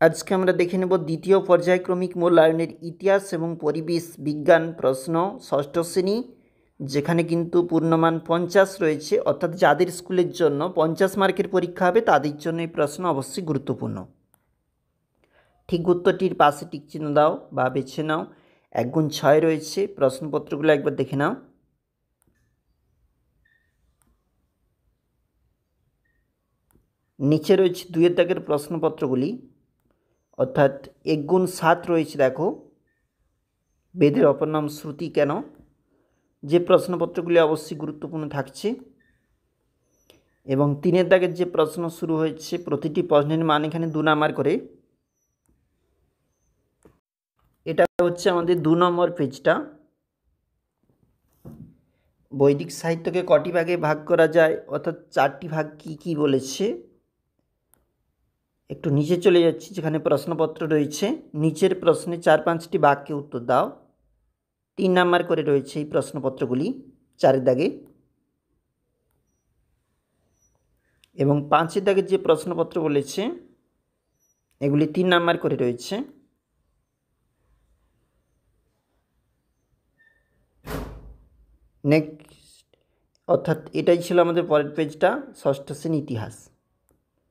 আজকে আমরা দেখে নেব দ্বিতীয় পর্যায়ক্রমিক মূল্যায়নের ইতিহাস এবং পরিবেশ বিজ্ঞান প্রশ্ন ষষ্ঠ শ্রেণী, যেখানে কিন্তু পূর্ণমান 50 রয়েছে, অর্থাৎ যাদের স্কুলের জন্য 50 মার্কের পরীক্ষা হবে তাদের জন্য এই প্রশ্ন অবশ্যই গুরুত্বপূর্ণ। ঠিক উত্তরটির পাশে টিক চিহ্ন দাও বা বেছে নাও। 1 গুণ 6 রয়েছে, প্রশ্নপত্রগুলো একবার দেখে নাও। নিচে রয়েছে 2-এর দাগের প্রশ্নপত্রগুলি, অর্থাৎ 1 গুণ 7 রয়েছে। দেখো, বেদের অপর নাম শ্রুতি কেন, যে প্রশ্নপত্রগুলি অবশ্যই গুরুত্বপূর্ণ থাকছে। এবং 3-এর দাগের যে প্রশ্ন শুরু হয়েছে, প্রতিটি প্রশ্নের মান এখানে 2 নাম্বার করে। এটা হচ্ছে আমাদের 2 নম্বর পেজটা। বৈদিক সাহিত্যকে কটি ভাগে ভাগ করা যায়, অর্থাৎ 4টি ভাগ কি কি বলেছে। একটু নিচে চলে যাচ্ছি, যেখানে প্রশ্নপত্র রয়েছে। নিচের প্রশ্নে 4-5টি বাক্যে উত্তর দাও। 3 নাম্বার করে রয়েছে এই প্রশ্নপত্রগুলি 4-এর দাগে। এবং 5-এর দাগের যে প্রশ্নপত্র বলেছে, এগুলি 3 নাম্বার করে রয়েছে। নেক্সট, অর্থাৎ এটাই ছিল আমাদের পরের পেজটা, ষষ্ঠ শ্রেণী ইতিহাস।